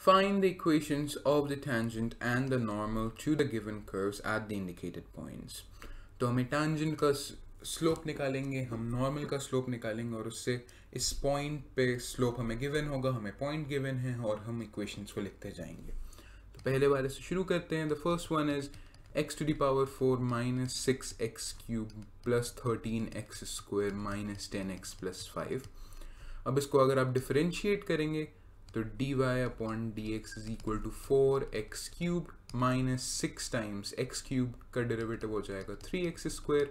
Find the equations of the tangent and the normal to the given curves at the indicated points. तो हमें tangent का slope निकालेंगे, हम normal का slope निकालेंगे और उससे इस पॉइंट पे स्लोप हमें गिवन होगा, हमें पॉइंट गिवन है और हम इक्वेशंस को लिखते जाएंगे. तो पहले वाले से शुरू करते हैं. The first one is x to the power 4 minus 6x cube plus 13x square minus 10x plus 5. अब इसको अगर आप डिफरेंशिएट करेंगे तो dy upon dx is equal to 4x cubed minus 6 times x cubed का डेरिवेटिव हो जाएगा 3x square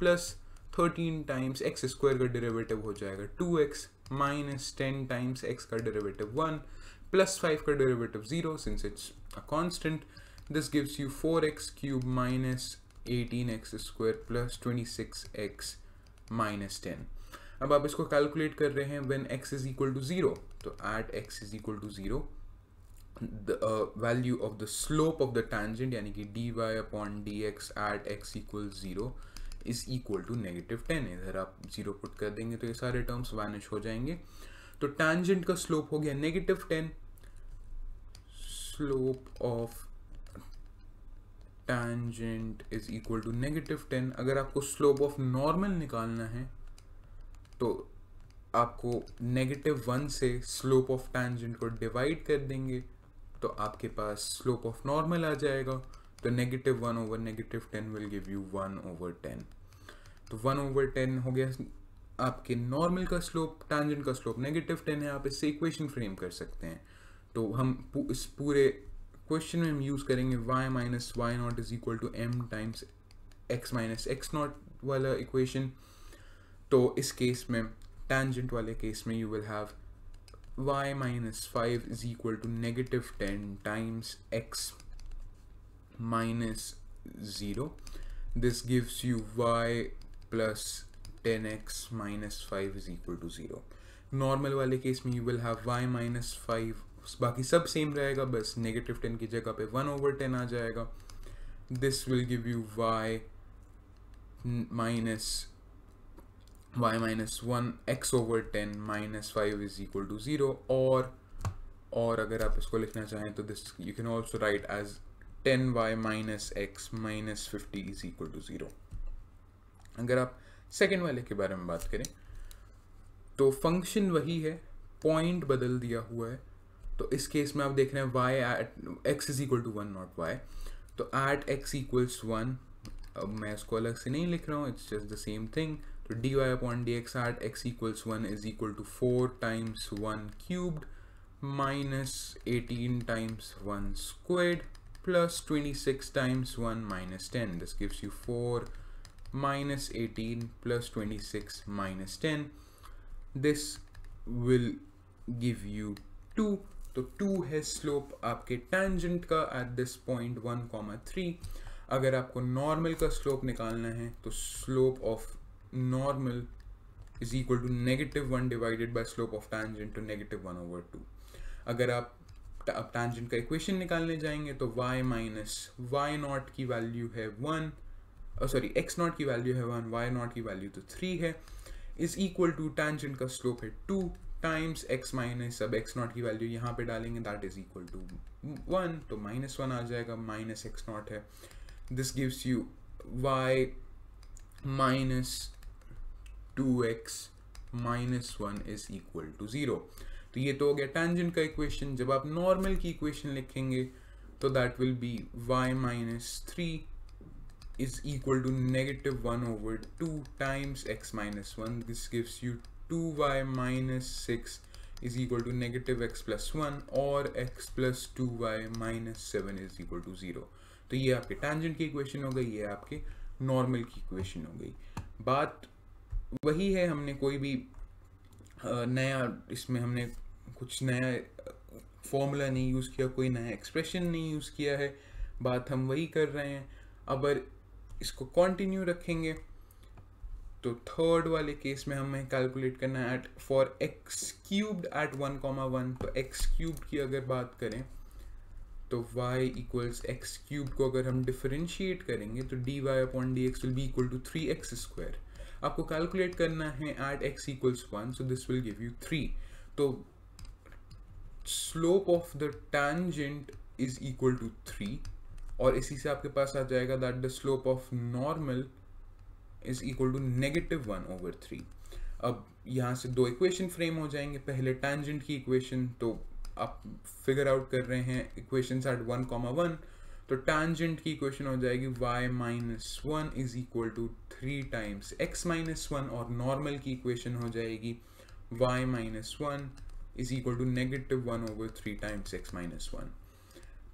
plus 13 times x square का डेरिवेटिव हो जाएगा 2x minus 10 times x का डेरिवेटिव 1 plus 5 का derivative 0 since it's a constant. This gives you 4x cubed minus 18x square plus 26x minus 10. अब आप इसको कैलकुलेट कर रहे हैं when x is equal to 0. तो at x is equal to 0 the value of the slope of the tangent यानी कि dy upon dx at x equals 0 is equal to -10. इधर आप 0 पुट कर देंगे तो ये सारे टर्म्स वैनिश हो जाएंगे. तो tangent का स्लोप हो गया -10. Slope of tangent is equal to -10. अगर आपको स्लोप ऑफ नॉर्मल निकालना है तो आपको -1 से स्लोप ऑफ टैंजेंट को डिवाइड कर देंगे तो आपके पास स्लोप ऑफ नॉर्मल आ जाएगा. तो -1 over -10 विल गिव यू 1/10. तो 1/10 हो गया आपके नॉर्मल का स्लोप. टैंजेंट का स्लोप -10 है. आप इससे इक्वेशन फ्रेम कर सकते हैं. तो हम इस पूरे क्वेश्चन में हम यूज करेंगे y minus y naught is equal to m times x minus x naught वाला इक्वेशन. तो इस केस में tangent वाले केस में you will have y minus 5 is equal to -10 times x minus 0. This gives you y plus 10x minus 5 is equal to 0. Normal वाले case में you will have y minus 5, बाकी सब same रहेगा, बस -10 की जगह पे 1/10 आ जाएगा. This will give you y minus 1 x/10 minus 5 is equal to 0. और अगर आप इसको लिखना चाहें तो this you can also write as 10y minus x minus 50 is equal to 0. अगर आप सेकेंड वाले के बारे में बात करें तो फंक्शन वही है, पॉइंट बदल दिया हुआ है. तो इस केस में आप देख रहे हैं y at x is equal to 1 not y. तो at x equals 1, अब मैं इसको अलग से नहीं लिख रहा हूँ, it's just the same thing. तो dy upon dx at x equals 1 is equal to 4 times 1 cubed minus 18 times 1 squared plus 26 times 1 minus 10. This gives you 4 minus 18 plus 26 minus 10. This will give you 2. तो 2 है slope आपके tangent का at this point 1,3. अगर आपको normal का slope निकालना है तो slope of normal is equal to -1 divided by slope of tangent to -1/2. अगर आप tangent का इक्वेशन निकालने जाएंगे तो y minus y naught की वैल्यू है 1, सॉरी x naught की वैल्यू है 1, y naught की वैल्यू तो 3 है, is equal to tangent का स्लोप है 2 टाइम्स x माइनस, अब x naught की वैल्यू यहाँ पे डालेंगे that is equal to 1, तो -1 आ जाएगा, माइनस x naught है. This gives you y minus 2x minus 1 is equal to 0. तो ये तो हो गया tangent का इक्वेशन. जब आप नॉर्मल की इक्वेशन लिखेंगे तो that will be y minus 3 is equal to -1/2 times x minus 1. This gives you 2y minus 6 is equal to -x plus 1 और x plus 2y minus 7 is equal to 0. तो ये आपके tangent की equation हो गई, ये आपके नॉर्मल की इक्वेशन हो गई. बात वही है, हमने कोई भी नया, इसमें हमने कुछ नया फॉर्मूला नहीं यूज़ किया, कोई नया एक्सप्रेशन नहीं यूज़ किया है, बात हम वही कर रहे हैं. अगर इसको कंटिन्यू रखेंगे तो थर्ड वाले केस में हमें कैलकुलेट करना है फॉर x क्यूब्ड एट 1,1. तो x क्यूब्ड की अगर बात करें तो y इक्वल्स x क्यूब्ड को अगर हम डिफरेंशिएट करेंगे तो dy upon dx will be equal to 3x square. आपको कैलकुलेट करना है at x equals 1, so this will give you 3. तो slope of the tangent is equal to 3, और इसी से आपके पास आ जाएगा that the slope of normal is equal to -1/3। अब यहाँ से दो इक्वेशन फ्रेम हो जाएंगे। पहले टेंजेंट की इक्वेशन, तो आप फिगर आउट कर रहे हैं इक्वेशंस एट 1, 1, तो टेंजेंट की इक्वेशन हो जाएगी y-1 is equal to 3 times x-1, और नॉर्मल की इक्वेशन हो जाएगी y-1 is equal to -1/3 times x-1।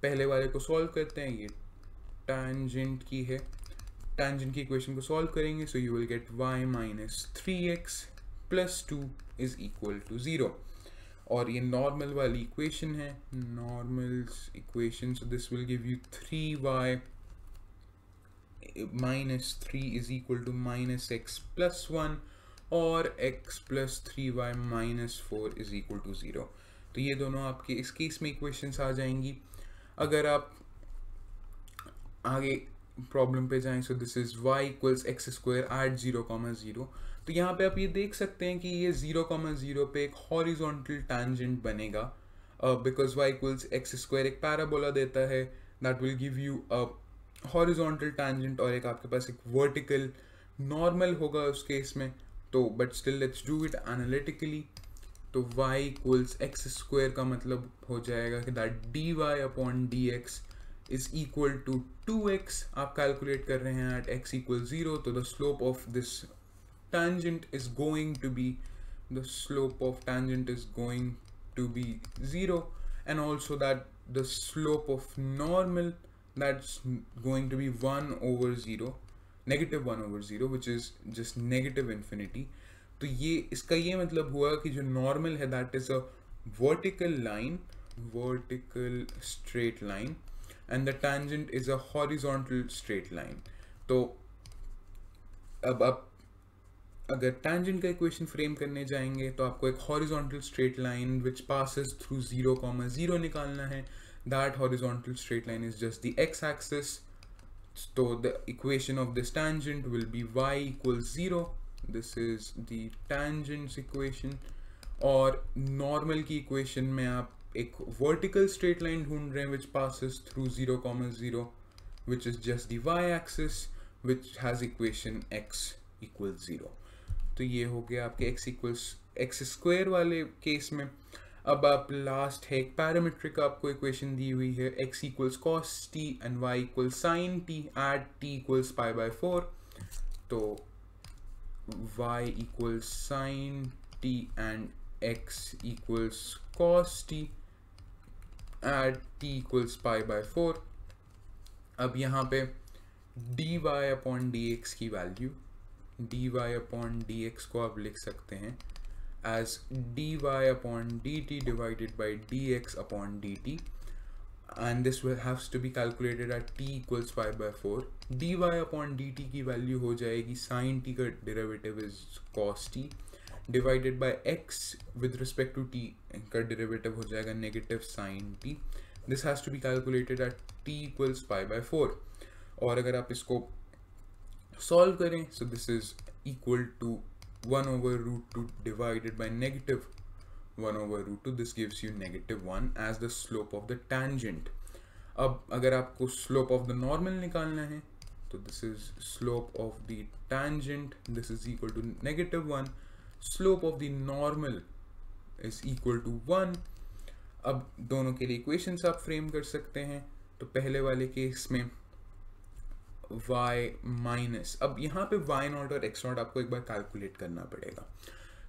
पहले वाले को सॉल्व करते हैं, ये टेंजेंट की है, टेंजेंट की इक्वेशन को सॉल्व करेंगे, so you will get y-3x + 2 is equal to 0, और ये नॉर्मल वाली इक्वेशन है, normal equation, so this will give you 3y - 3 is equal to -x + 1, और x + 3y - 4 is equal to 0। तो ये दोनों आपके इस केस में इक्वेशंस आ जाएंगी। अगर आप आगे प्रॉब्लम पे जाएं, सो this is y = x² at 0, 0, तो यहाँ पे आप ये देख सकते हैं कि ये 0, 0 पे एक हॉरिजॉन्टल टैंजेंट बनेगा, बिकॉज y = x² एक पैराबोला देता है, that will give you a horizontal tangent, और एक आपके पास एक वर्टिकल नॉर्मल होगा उस केस में। तो but still let's do it analytically. तो y = x² का मतलब हो जाएगा कि that dy/dx is equal to 2x। आप कैलकुलेट कर रहे हैं at x = 0, तो the slope of this tangent is going to be, the slope of tangent is going to be 0, and also that the slope of normal, that's going to be 1/0, -1/0, which is just -∞। तो ये इसका ये मतलब हुआ कि जो normal है that is a vertical line, vertical straight line, and the tangent is a horizontal straight line। तो अब आप अगर tangent का इक्वेशन फ्रेम करने जाएंगे तो आपको एक horizontal straight line which passes through 0, 0 निकालना है। That horizontal straight line is just the x-axis, so the equation of this tangent will be y = 0। this is the tangent's equation। और normal की equation में आप एक वर्टिकल स्ट्रेट लाइन ढूंढ रहे हैं which passes through 0, 0, which is just the y-axis which has equation x = 0। तो ये हो गया आपके x² वाले केस में। अब आप लास्ट है एक पैरामीट्रिक आपको इक्वेशन दी हुई है, x = cos t and y = sin t at t = π/4। तो y = sin t and x = cos t at t = π/4। अब यहाँ पे dy/dx की वैल्यू, dy/dx को आप लिख सकते हैं as dy/dt divided by dx/dt, and this will have to be calculated at t = π/4। dy/dt की वैल्यू हो जाएगी sin t का derivative is cos t divided by x with respect to t का डेरिवेटिव हो जाएगा -sin t। This has to be calculated at t = π/4, और अगर आप इसको सॉल्व करें, so this is equal to 1/√2 divided by -1/√2, this gives you -1 as the slope of the tangent। अब अगर आपको slope of the normal निकालना है, तो this is slope of the tangent, this is equal to -1, slope of the normal is equal to 1। अब दोनों के लिए इक्वेशंस आप फ्रेम कर सकते हैं। तो पहले वाले केस में y-, अब यहाँ पे y0 और x0 आपको एक बार कैलकुलेट करना पड़ेगा।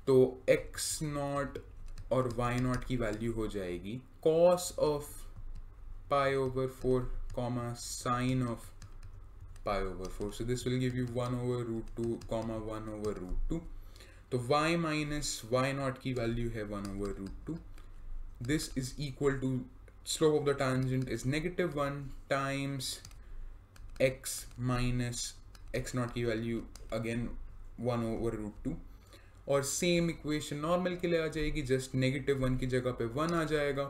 तो x0 और y0 की वैल्यू हो जाएगी cos of π/4, sin of π/4, so this will give you 1/√2, 1/√2। तो y minus y0 की वैल्यू है 1/√2। this is equal to slope of the tangent is -1 times x minus x0 की वैल्यू अगेन 1/√2, और same equation normal के लिए आ जाएगी, just -1 की जगह पे 1 आ जाएगा।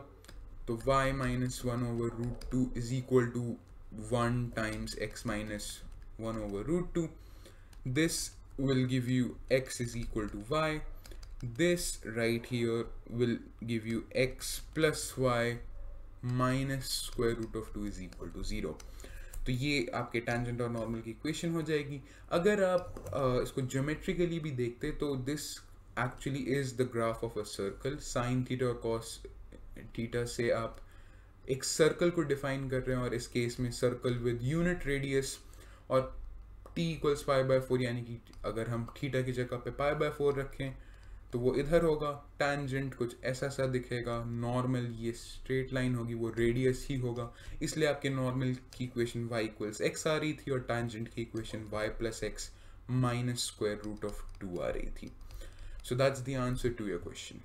तो y minus 1/√2 is equal to 1 times x minus 1/√2। this will give you x is equal to y, this right here will give you x plus y minus square root of 2 is equal to 0. तो ये आपके tangent और normal की equation हो जाएगी. अगर आप इसको ज्योमेट्रिकली भी देखते तो this actually is the graph of a circle. Sine theta और कॉस थीटा से आप एक सर्कल को डिफाइन कर रहे हैं, और इस केस में सर्कल विद यूनिट रेडियस, और t इक्वल्स पाई बाय 4, यानी कि अगर हम थीटा की जगह पे पाई बाय 4 रखें तो वो इधर होगा. टैंजेंट कुछ ऐसा सा दिखेगा. नॉर्मल ये स्ट्रेट लाइन होगी, वो रेडियस ही होगा. इसलिए आपके नॉर्मल की इक्वेशन y इक्वल्स x आ रही थी और टैंजेंट की equation y plus x minus square root of 2 आ रही थी. So that's the answer to your question.